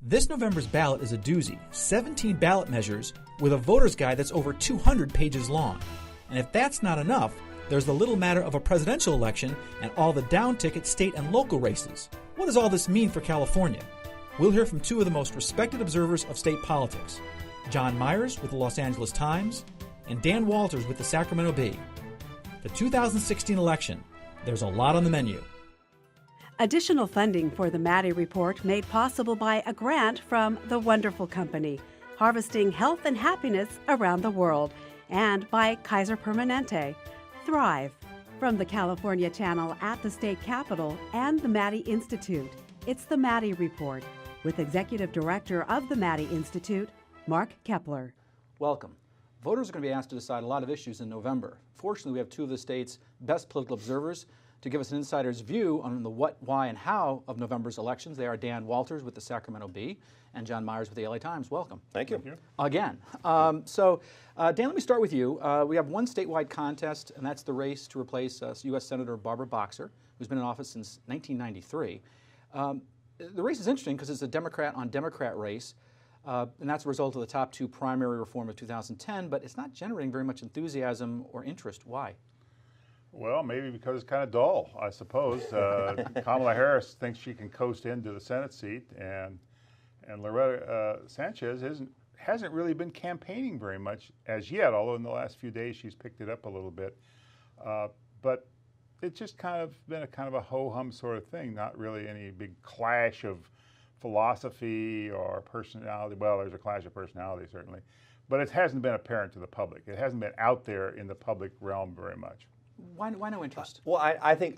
This November's ballot is a doozy. 17 ballot measures with a voter's guide that's over 200 pages long. And if that's not enough, there's the little matter of a presidential election and all the down-ticket state and local races. What does all this mean for California? We'll hear from two of the most respected observers of state politics, John Meyers with the Los Angeles Times and Dan Walters with the Sacramento Bee. The 2016 election, there's a lot on the menu. Additional funding for the Maddy Report made possible by a grant from The Wonderful Company, harvesting health and happiness around the world, and by Kaiser Permanente. Thrive. From the California Channel at the State Capitol and the Maddy Institute, it's the Maddy Report with Executive Director of the Maddy Institute, Mark Kepler. Welcome. Voters are going to be asked to decide a lot of issues in November. Fortunately, we have two of the state's best political observers to give us an insider's view on the what, why, and how of November's elections. They are Dan Walters with the Sacramento Bee and John Meyers with the LA Times. Welcome. Thank you. Again. Dan, let me start with you. We have one statewide contest, and that's the race to replace U.S. Senator Barbara Boxer, who's been in office since 1993. The race is interesting because it's a Democrat-on-Democrat race, and that's a result of the top two primary reform of 2010, but it's not generating very much enthusiasm or interest. Why? Well, maybe because it's kind of dull, I suppose. Kamala Harris thinks she can coast into the Senate seat, and Loretta Sanchez hasn't really been campaigning very much as yet, although in the last few days she's picked it up a little bit. But it's just kind of been a ho-hum sort of thing, not really any big clash of philosophy or personality. Well, there's a clash of personality, certainly. But it hasn't been apparent to the public. It hasn't been out there in the public realm very much. Why no interest? Well, I think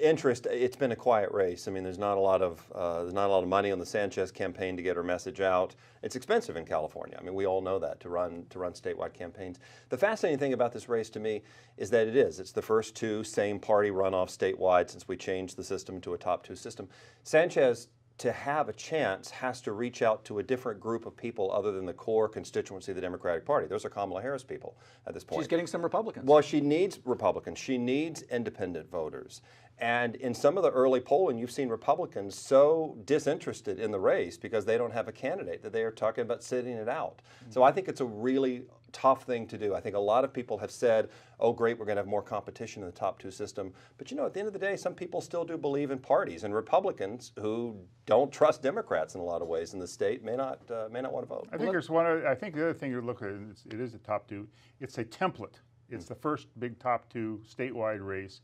interest. It's been a quiet race. I mean, there's not a lot of money on the Sanchez campaign to get her message out. It's expensive in California. I mean, we all know that to run statewide campaigns. The fascinating thing about this race to me is that it's the first two same party runoffs statewide since we changed the system to a top two system. Sanchez, to have a chance, has to reach out to a different group of people other than the core constituency of the Democratic Party. Those are Kamala Harris people at this point. She's getting some Republicans. Well, she needs Republicans. She needs independent voters. And in some of the early polling, you've seen Republicans so disinterested in the race because they don't have a candidate that they are talking about sitting it out. So I think it's a really tough thing to do. I think a lot of people have said, oh great, we're going to have more competition in the top two system. But at the end of the day, some people still do believe in parties, and Republicans who don't trust Democrats in a lot of ways in the state may not want to vote. I think I think the other thing you're looking at, it is the top two. It's a template. It's the first big top two statewide race,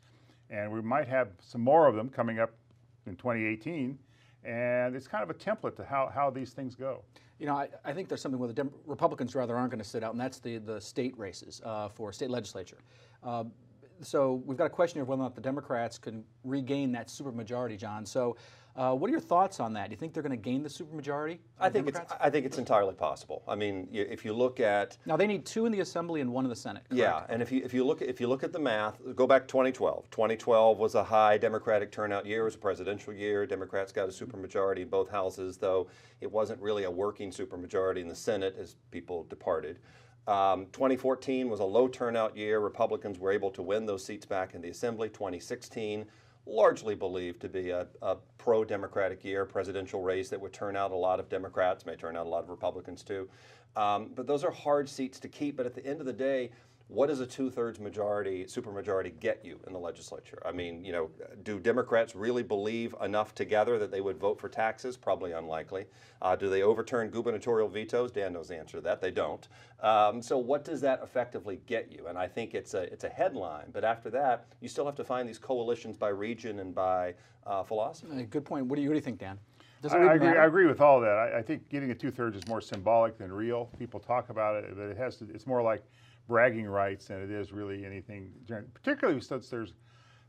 and we might have some more of them coming up in 2018. And it's kind of a template to how these things go. I think there's something where the Republicans rather aren't going to sit out, and that's the state races for state legislature. So we've got a question here of whether or not the Democrats can regain that supermajority, John. So what are your thoughts on that? Do you think they're going to gain the supermajority? I think it's entirely possible. I mean, if you look at now, they need 2 in the Assembly and 1 in the Senate. Correct? Yeah, and if you look at the math, go back to 2012. 2012 was a high Democratic turnout year. It was a presidential year. Democrats got a supermajority in both houses, though it wasn't really a working supermajority in the Senate as people departed. 2014 was a low turnout year. Republicans were able to win those seats back in the Assembly. 2016, largely believed to be a pro-Democratic year, presidential race that would turn out a lot of Democrats, may turn out a lot of Republicans too. But those are hard seats to keep. But at the end of the day, what does a 2/3 majority, supermajority get you in the legislature? I mean, do Democrats really believe enough together that they would vote for taxes? Probably unlikely. Do they overturn gubernatorial vetoes? Dan knows the answer to that. They don't. So what does that effectively get you? And I think it's a headline. But after that, you still have to find these coalitions by region and by philosophy. Good point. What do you think, Dan? I agree with all that. I think getting a 2/3 is more symbolic than real. People talk about it, but it's more like bragging rights than it is really anything, particularly since there's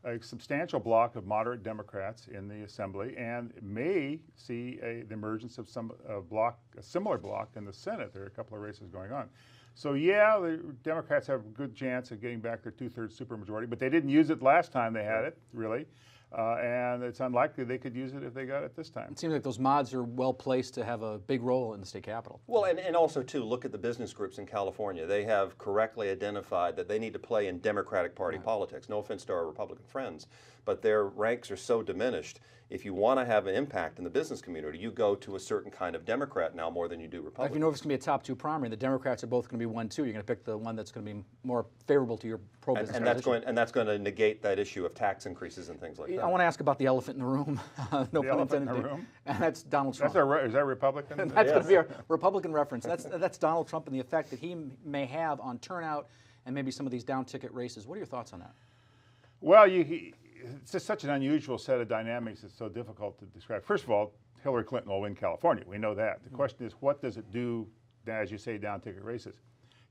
a substantial block of moderate Democrats in the Assembly, and may see the emergence of a similar block in the Senate. There are a couple of races going on. So yeah, the Democrats have a good chance of getting back their 2/3 supermajority, but they didn't use it last time they had it, really. And it's unlikely they could use it if they got it this time. It seems like those mods are well placed to have a big role in the state capitol. Well, and also, too, look at the business groups in California. They have correctly identified that they need to play in Democratic Party politics. No offense to our Republican friends, but their ranks are so diminished. if you want to have an impact in the business community, you go to a certain kind of Democrat now more than you do If Republican. you know if it's going to be a top two primary, the Democrats are both going to be 1-2. You're going to pick the one that's going to be more favorable to your pro-business And that's going to negate that issue of tax increases and things like that. I want to ask about the elephant in the room. No The pun elephant in intended. the room? And that's Donald Trump. Is that Republican? That's going to be a Republican reference. That's Donald Trump and the effect that he may have on turnout and maybe some of these down ticket races. What are your thoughts on that? Well, it's just such an unusual set of dynamics. It's so difficult to describe. First of all, Hillary Clinton will win California. We know that. The question is, what does it do, as you say, down ticket races?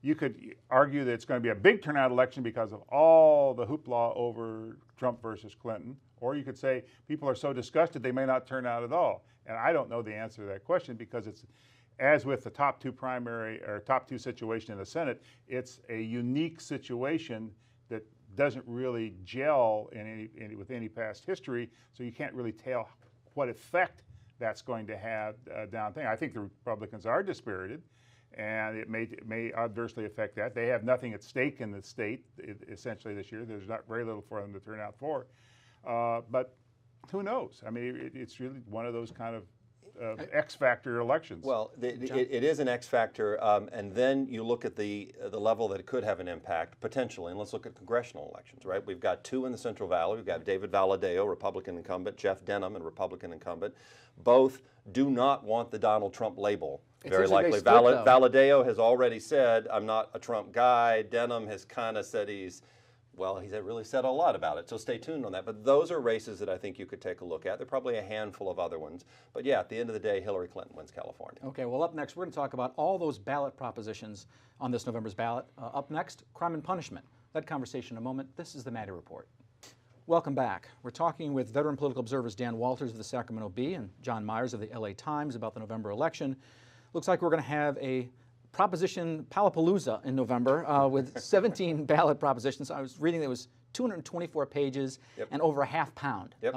You could argue that it's going to be a big turnout election because of all the hoopla over Trump versus Clinton, or you could say people are so disgusted they may not turn out at all. And I don't know the answer to that question because it's, as with the top two primary or top two situation in the Senate, it's a unique situation that doesn't really gel with any past history, so you can't really tell what effect that's going to have down thing. I think the Republicans are dispirited, and it may adversely affect that. They have nothing at stake in the state essentially this year. There's not very little for them to turn out for, but who knows? I mean, it's really one of those kind of X factor elections. Well, it is an X factor, and then you look at the level that it could have an impact potentially. And let's look at congressional elections, right? We've got two in the Central Valley. We've got David Valadao, Republican incumbent, Jeff Denham, and Republican incumbent. Both do not want the Donald Trump label. Very likely. Valadao has already said, "I'm not a Trump guy." Denham has kind of said he's really said a lot about it, so stay tuned on that. But those are races that I think you could take a look at. There are probably a handful of other ones. But yeah, at the end of the day, Hillary Clinton wins California. Okay, well, up next, we're going to talk about all those ballot propositions on this November's ballot. Up next, crime and punishment. That conversation in a moment. This is the Maddy Report. Welcome back. We're talking with veteran political observers Dan Walters of the Sacramento Bee and John Meyers of the LA Times about the November election. Looks like we're going to have a Proposition Palapalooza in November with 17 ballot propositions. I was reading that it was 224 pages and over a half pound. Yep.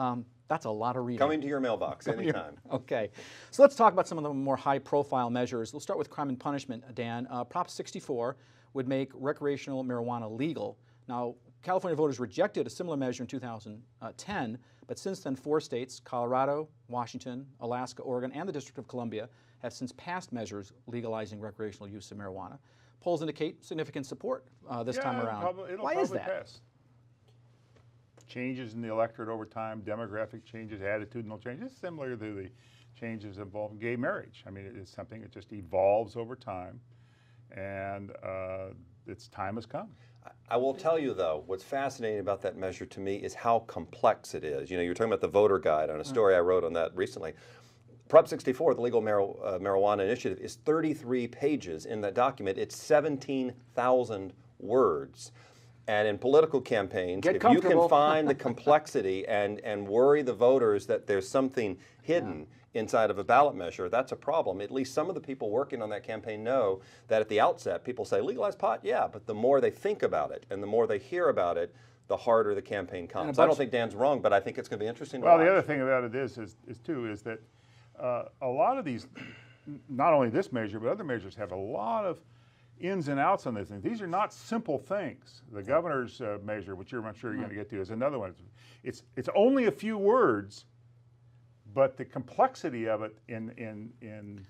That's a lot of reading. Coming to your mailbox anytime. Okay. So let's talk about some of the more high-profile measures. We'll start with crime and punishment, Dan. Prop 64 would make recreational marijuana legal. Now, California voters rejected a similar measure in 2010, but since then 4 states, Colorado, Washington, Alaska, Oregon, and the District of Columbia, have since passed measures legalizing recreational use of marijuana. Polls indicate significant support this time around. Why is that? Pass. Changes in the electorate over time, demographic changes, attitudinal changes, similar to the changes involving gay marriage. I mean, it's something that just evolves over time, and its time has come. I will tell you, though, what's fascinating about that measure to me is how complex it is. You know, you're talking about the voter guide on a story I wrote on that recently. Prop 64, the Legal Marijuana Initiative, is 33 pages in that document. It's 17,000 words. And in political campaigns, if you can find the complexity and worry the voters that there's something hidden inside of a ballot measure, that's a problem. At least some of the people working on that campaign know that at the outset, people say, legalize pot? Yeah, but the more they think about it and the more they hear about it, the harder the campaign comes. I don't think Dan's wrong, but I think it's going to be interesting to watch. Well, the other thing about it is that a lot of these, not only this measure, but other measures have a lot of ins and outs on these things. These are not simple things. The governor's measure, which I'm sure you're going to get to, is another one. It's only a few words, but the complexity of it in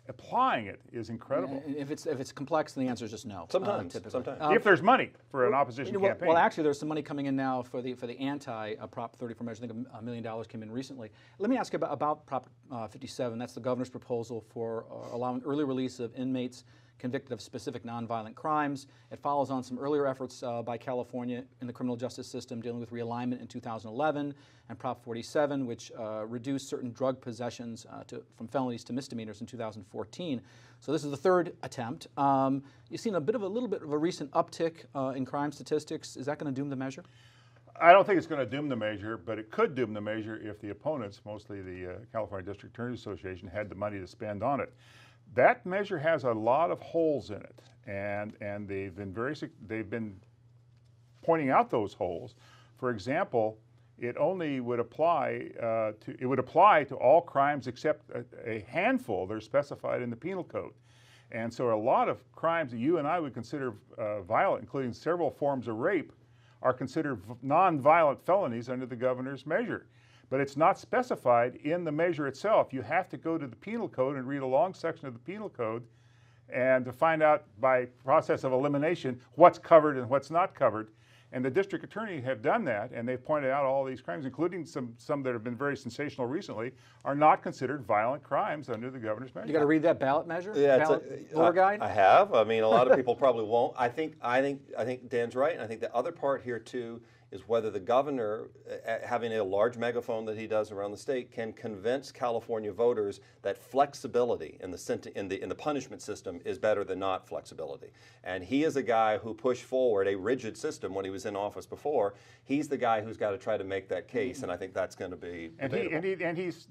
applying it is incredible. If it's complex, then the answer is just no. Sometimes. If there's money for an opposition campaign. Well, actually, there's some money coming in now for the anti-Prop 34 measure. I think $1 million came in recently. Let me ask you about Prop 57. That's the governor's proposal for allowing early release of inmates convicted of specific nonviolent crimes. It follows on some earlier efforts by California in the criminal justice system dealing with realignment in 2011, and Prop 47, which reduced certain drug possessions from felonies to misdemeanors in 2014. So this is the third attempt. You've seen a little bit of a recent uptick in crime statistics. Is that going to doom the measure? I don't think it's going to doom the measure, but it could doom the measure if the opponents, mostly the California District Attorney's Association, had the money to spend on it. That measure has a lot of holes in it, and they've been pointing out those holes. For example, it would apply to all crimes except a handful that are specified in the penal code. And so a lot of crimes that you and I would consider violent, including several forms of rape, are considered non-violent felonies under the governor's measure. but it's not specified in the measure itself. You have to go to the penal code and read a long section of the penal code and to find out by process of elimination what's covered and what's not covered. And the district attorney have done that, and they've pointed out all these crimes, including some that have been very sensational recently, are not considered violent crimes under the governor's measure. You got to read that ballot measure, Yeah, ballot voter guide. I have. I mean, a lot of people probably won't. I think Dan's right, and I think the other part here too is whether the governor, having a large megaphone that he does around the state, can convince California voters that flexibility in the punishment system is better than not flexibility. And he is a guy who pushed forward a rigid system when he was in office before. He's the guy who's got to try to make that case, and I think that's going to be debatable. And he's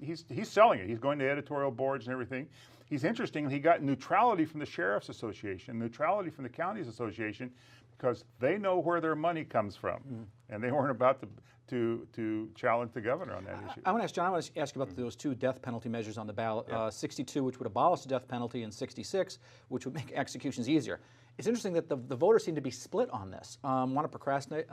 selling it. He's going to editorial boards and everything. He's interesting. He got neutrality from the Sheriff's Association, neutrality from the Counties Association, because they know where their money comes from, and they weren't about to challenge the governor on that issue. I want to ask John. I want to ask you about those two death penalty measures on the ballot: 62, which would abolish the death penalty, and 66, which would make executions easier. It's interesting that the voters seem to be split on this. Want to prognosticate?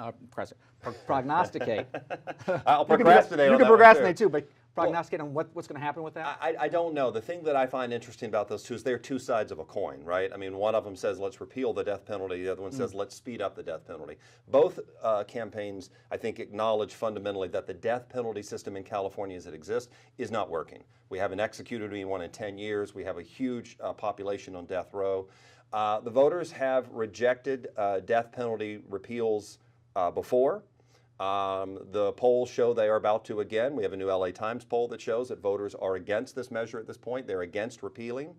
I'll procrastinate. You can procrastinate too, but prognosticate on what's going to happen with that? I don't know. The thing that I find interesting about those two is they're two sides of a coin, right? I mean, one of them says let's repeal the death penalty. The other one says let's speed up the death penalty. Both campaigns, I think, acknowledge fundamentally that the death penalty system in California as it exists is not working. We haven't executed anyone in 10 years. We have a huge population on death row. The voters have rejected death penalty repeals before. The polls show they are about to again. We have a new LA Times poll that shows that voters are against this measure at this point. They're against repealing.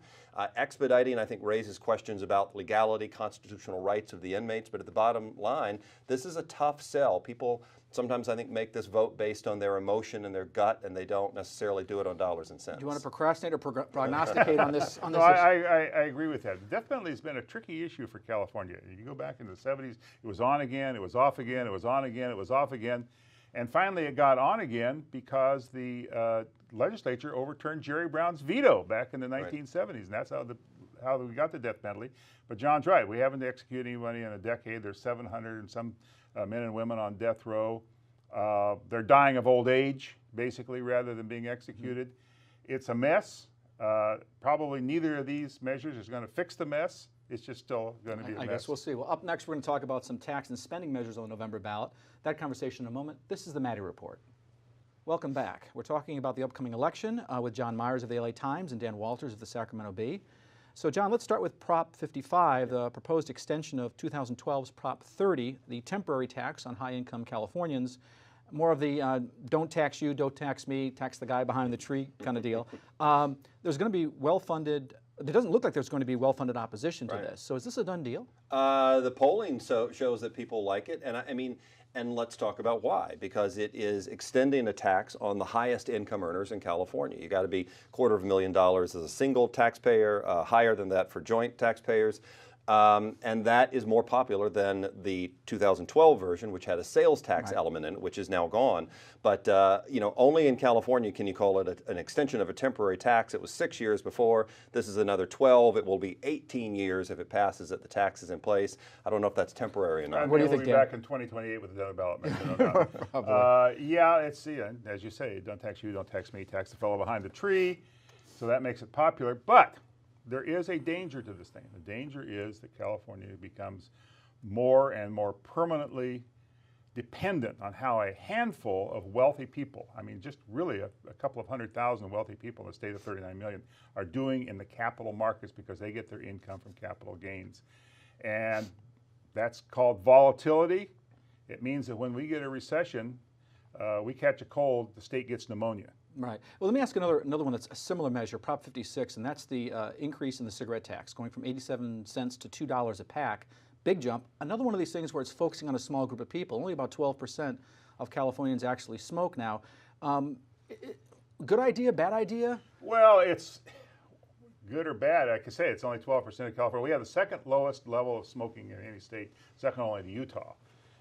Expediting, I think, raises questions about legality, constitutional rights of the inmates. But at the bottom line, this is a tough sell. People sometimes, I think, make this vote based on their emotion and their gut, and they don't necessarily do it on dollars and cents. Do you want to procrastinate or prognosticate on this? No, I agree with that. The death penalty has been a tricky issue for California. You go back into the 70s, it was on again, it was off again, it was on again, it was off again. And finally it got on again because the legislature overturned Jerry Brown's veto back in the 1970s. And that's how we got the death penalty. But John's right. We haven't executed anybody in a decade. There's 700 and some men and women on death row. They're dying of old age, basically, rather than being executed. It's a mess. Probably neither of these measures is going to fix the mess. It's just still going to be a mess. I guess we'll see. Well, up next, we're going to talk about some tax and spending measures on the November ballot. That conversation in a moment. This is the Maddy Report. Welcome back. We're talking about the upcoming election with John Meyers of the LA Times and Dan Walters of the Sacramento Bee. So, John, let's start with Prop 55, the proposed extension of 2012's Prop 30, the temporary tax on high-income Californians. More of the don't tax you, don't tax me, tax the guy behind the tree kind of deal. There's going to be well-funded, it doesn't look like there's going to be well-funded opposition to this. So is this a done deal? The polling shows that people like it, and I mean, and let's talk about why. Because it is extending a tax on the highest income earners in California. You got to be $250,000 as a single taxpayer, higher than that for joint taxpayers. And that is more popular than the 2012 version, which had a sales tax element in it, which is now gone. But only in California can you call it an extension of a temporary tax. It was 6 years before. This is another 12. It will be 18 years if it passes that the tax is in place. I don't know if that's temporary or not. What do you think, we'll be back in 2028 with another ballot measure, no doubt. Yeah, it's as you say, don't tax you, don't tax me, tax the fellow behind the tree. So that makes it popular. But there is a danger to this thing. The danger is that California becomes more and more permanently dependent on how a handful of wealthy people, I mean just really a couple of 100,000 wealthy people in the state of 39 million, are doing in the capital markets because they get their income from capital gains. And that's called volatility. It means that when we get a recession, we catch a cold, the state gets pneumonia. Right. Well, let me ask another one that's a similar measure, Prop 56, and that's the increase in the cigarette tax, going from 87 cents to $2 a pack. Big jump. Another one of these things where it's focusing on a small group of people. Only about 12% of Californians actually smoke now. Good idea, bad idea? Well, it's good or bad. I can say it's only 12% of California. We have the second lowest level of smoking in any state, second only to Utah.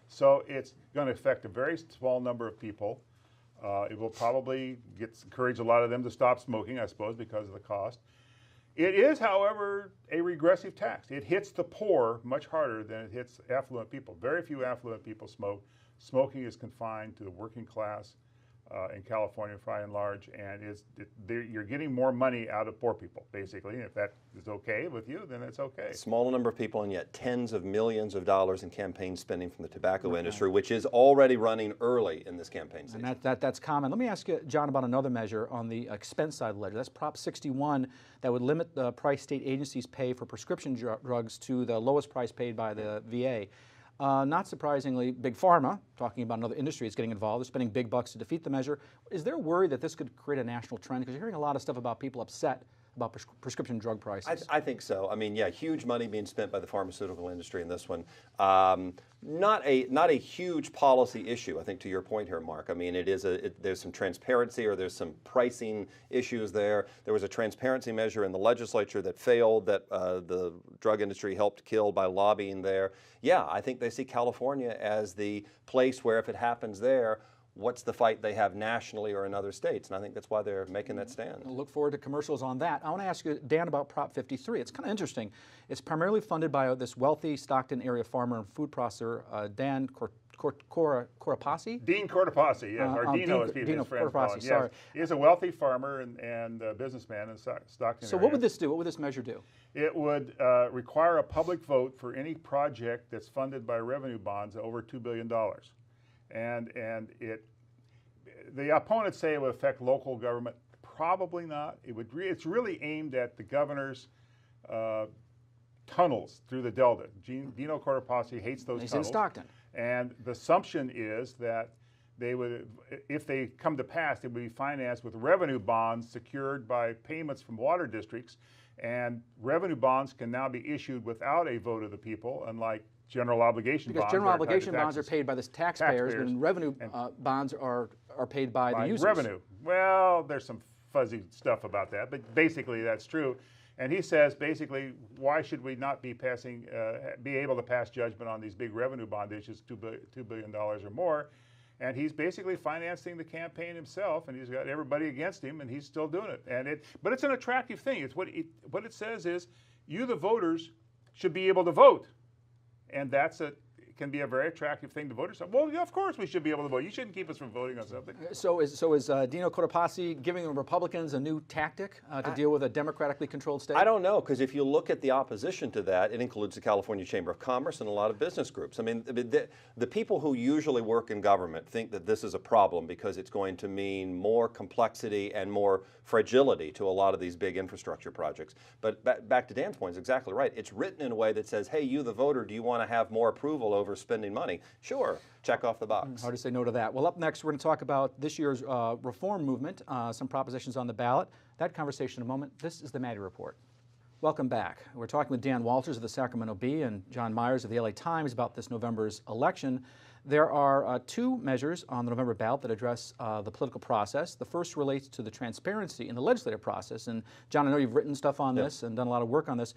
So it's going to affect a very small number of people. It will probably encourage a lot of them to stop smoking, I suppose, because of the cost. It is, however, a regressive tax. It hits the poor much harder than it hits affluent people. Very few affluent people smoke. Smoking is confined to the working class. in California, by and large, and you're getting more money out of poor people, basically. And if that is okay with you, then it's okay. Small number of people, and yet tens of millions of dollars in campaign spending from the tobacco industry, which is already running early in this campaign season. And that's common. Let me ask you, John, about another measure on the expense side of the ledger. That's Prop 61 that would limit the price state agencies pay for prescription drugs to the lowest price paid by the VA. Not surprisingly, Big Pharma, talking about another industry, is getting involved. They're spending big bucks to defeat the measure. Is there worry that this could create a national trend? Because you're hearing a lot of stuff about people upset about prescription drug prices. I think so. I mean, yeah, huge money being spent by the pharmaceutical industry in this one. Not a huge policy issue, I think, to your point here, Mark. I mean, there's some transparency, or there's some pricing issues there. There was a transparency measure in the legislature that failed, that the drug industry helped kill by lobbying there. Yeah, I think they see California as the place where, if it happens there, what's the fight they have nationally or in other states? And I think that's why they're making that stand. I'll look forward to commercials on that. I want to ask you, Dan, about Prop 53. It's kind of interesting. It's primarily funded by this wealthy Stockton area farmer and food processor, Dan Cortopassi? Dean Cortopassi, yes, or Dino, as his friends call him. Yes. He's a wealthy farmer and businessman in Stockton So area. What would this do? What would this measure do? It would require a public vote for any project that's funded by revenue bonds over $2 billion. And the opponents say it would affect local government. Probably not. It's really aimed at the governor's tunnels through the Delta. Dino Cortopassi hates those tunnels. He's in Stockton. And the assumption is that they would, if they come to pass, they would be financed with revenue bonds secured by payments from water districts. And revenue bonds can now be issued without a vote of the people, unlike general obligation bonds. Because general obligation bonds are paid by the taxpayers, and revenue bonds are paid by the users. Revenue. Well, there's some fuzzy stuff about that, but basically that's true. And he says, basically, why should we not be able to pass judgment on these big revenue bond issues, $2 billion or more? And he's basically financing the campaign himself, and he's got everybody against him, and he's still doing it. But it's an attractive thing. It's what it says is, you, the voters, should be able to vote, and can be a very attractive thing to voters. Well, yeah, of course we should be able to vote. You shouldn't keep us from voting on something. So is Dino Cortopassi giving the Republicans a new tactic to deal with a democratically controlled state? I don't know, because if you look at the opposition to that, it includes the California Chamber of Commerce and a lot of business groups. I mean, the people who usually work in government think that this is a problem because it's going to mean more complexity and more fragility to a lot of these big infrastructure projects. But back to Dan's point, is exactly right. It's written in a way that says, hey, you, the voter, do you want to have more approval over spending money? Sure, check off the box. Hard to say no to that. Well, up next, we're going to talk about this year's reform movement, some propositions on the ballot. That conversation in a moment. This is the Maddy Report. Welcome back. We're talking with Dan Walters of the Sacramento Bee and John Meyers of the LA Times about this November's election. There are two measures on the November ballot that address the political process. The first relates to the transparency in the legislative process. And John, I know you've written stuff on this and done a lot of work on this.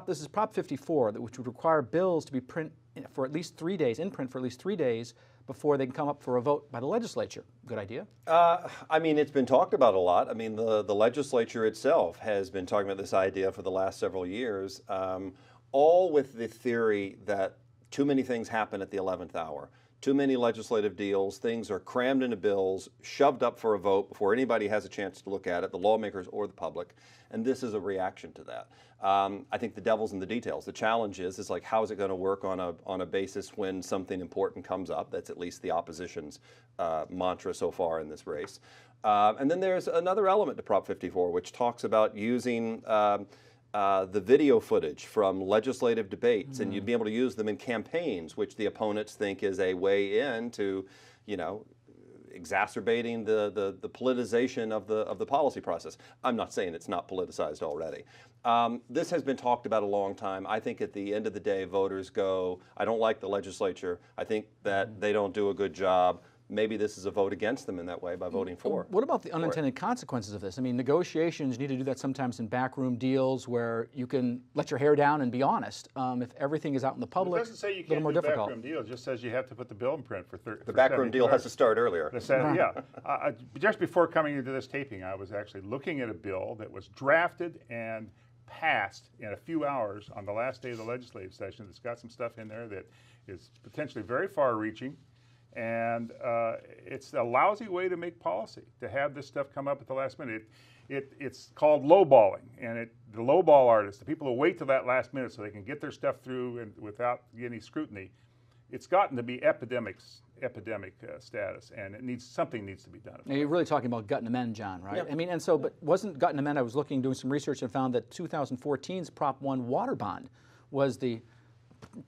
This is Prop 54, which would require bills to be in print for at least 3 days before they can come up for a vote by the legislature. Good idea? I mean, it's been talked about a lot. I mean, the legislature itself has been talking about this idea for the last several years, all with the theory that too many things happen at the 11th hour. Too many legislative deals, things are crammed into bills, shoved up for a vote before anybody has a chance to look at it, the lawmakers or the public, and this is a reaction to that. I think the devil's in the details. The challenge is like, how is it going to work on a basis when something important comes up? That's at least the opposition's mantra so far in this race. And then there's another element to Prop 54, which talks about using the video footage from legislative debates, and you'd be able to use them in campaigns, which the opponents think is a way in to, exacerbating the politicization of the policy process. I'm not saying it's not politicized already. This has been talked about a long time. I think at the end of the day, voters go, I don't like the legislature. I think that they don't do a good job. Maybe this is a vote against them in that way by voting for. What about the unintended consequences of this? I mean, negotiations, you need to do that sometimes in backroom deals where you can let your hair down and be honest. If everything is out in the public, it doesn't say you a little can't more do difficult. backroom deal. It just says you have to put the bill in print for 30. The backroom deal has to start earlier. Yeah. Just before coming into this taping, I was actually looking at a bill that was drafted and passed in a few hours on the last day of the legislative session. It's got some stuff in there that is potentially very far-reaching. And it's a lousy way to make policy, to have this stuff come up at the last minute. It's called lowballing, and the lowball artists, the people who wait till that last minute so they can get their stuff through and without any scrutiny, it's gotten to be epidemic status, and something needs to be done. Now, you're really talking about gutting amend, John, right? Yep. I mean, and so, but wasn't gutting amend? I was doing some research and found that 2014's Prop 1 water bond was the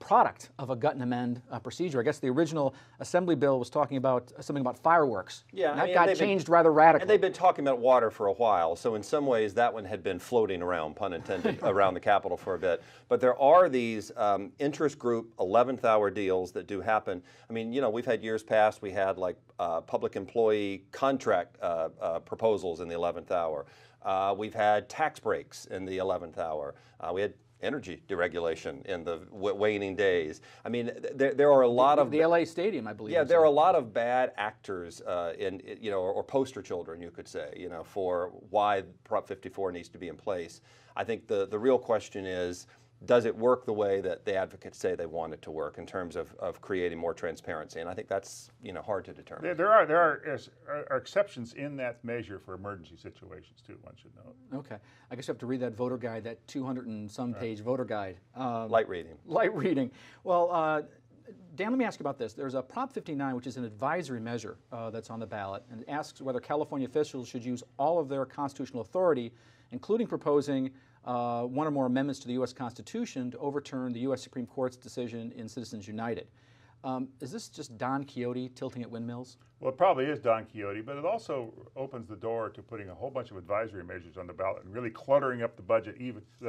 product of a gut and amend procedure. I guess the original Assembly bill was talking about something about fireworks. Yeah, and that got changed rather radically. And they've been talking about water for a while, so in some ways that one had been floating around, pun intended, around the Capitol for a bit. But there are these interest group 11th hour deals that do happen. I mean, you know, we've had years past, we had like public employee contract proposals in the 11th hour. We've had tax breaks in the 11th hour. We had energy deregulation in the waning days. I mean, there are a lot of the LA Stadium, I believe. Yeah, there are a lot of bad actors or poster children, you could say, for why Prop 54 needs to be in place. I think the real question is, does it work the way that the advocates say they want it to work in terms of creating more transparency? And I think that's hard to determine. There are exceptions in that measure for emergency situations too, one should know. Okay. I guess you have to read that voter guide, that 200 and some page voter guide. Light reading. Light reading. Well, Dan, let me ask you about this. There's a Prop 59, which is an advisory measure that's on the ballot, and it asks whether California officials should use all of their constitutional authority, including proposing one or more amendments to the U.S. Constitution to overturn the U.S. Supreme Court's decision in Citizens United. Is this just Don Quixote tilting at windmills? Well, it probably is Don Quixote, but it also opens the door to putting a whole bunch of advisory measures on the ballot and really cluttering up the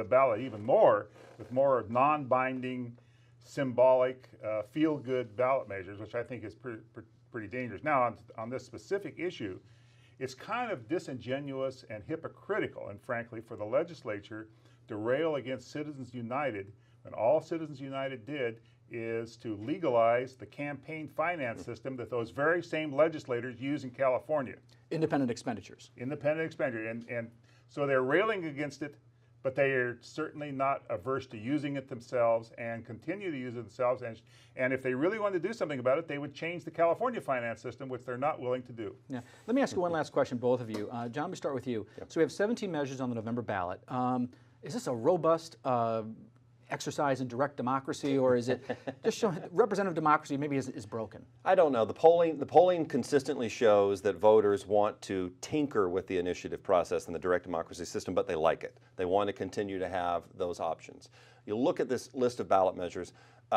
ballot even more with more non-binding, symbolic, feel-good ballot measures, which I think is pretty dangerous. Now, on this specific issue, it's kind of disingenuous and hypocritical, and frankly, for the legislature to rail against Citizens United when all Citizens United did is to legalize the campaign finance system that those very same legislators use in California. Independent expenditures. Independent expenditure. And so they're railing against it, but they are certainly not averse to using it themselves and continue to use it themselves. And if they really wanted to do something about it, they would change the California finance system, which they're not willing to do. Yeah. Let me ask you one last question, both of you. John, let me start with you. Yep. So we have 17 measures on the November ballot. Is this a robust exercise in direct democracy, or is it just showing representative democracy maybe is broken? I don't know. The polling consistently shows that voters want to tinker with the initiative process and the direct democracy system, but they like it. They want to continue to have those options. You look at this list of ballot measures,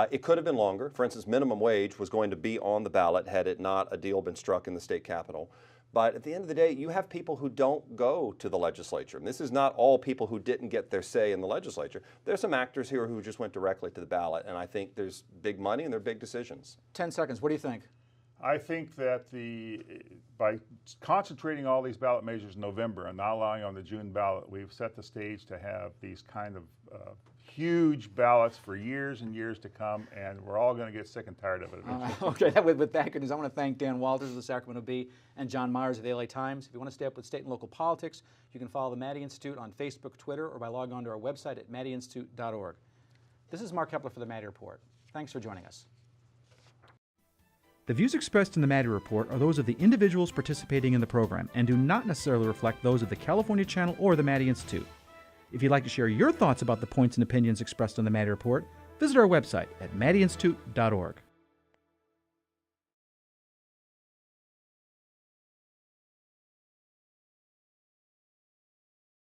it could have been longer. For instance, minimum wage was going to be on the ballot had it not a deal been struck in the state capitol. But at the end of the day, you have people who don't go to the legislature. And this is not all people who didn't get their say in the legislature. There's some actors here who just went directly to the ballot, and I think there's big money and they're big decisions. 10 seconds. What do you think? I think that by concentrating all these ballot measures in November and not allowing on the June ballot, we've set the stage to have these kind of huge ballots for years and years to come, and we're all going to get sick and tired of it eventually. Okay, with that good news, I want to thank Dan Walters of the Sacramento Bee and John Meyers of the LA Times. If you want to stay up with state and local politics, you can follow the Maddy Institute on Facebook, Twitter, or by logging on to our website at maddyinstitute.org. This is Mark Kepler for the Maddy Report. Thanks for joining us. The views expressed in the Maddy Report are those of the individuals participating in the program and do not necessarily reflect those of the California Channel or the Maddy Institute. If you'd like to share your thoughts about the points and opinions expressed on the Maddy Report, visit our website at maddyinstitute.org.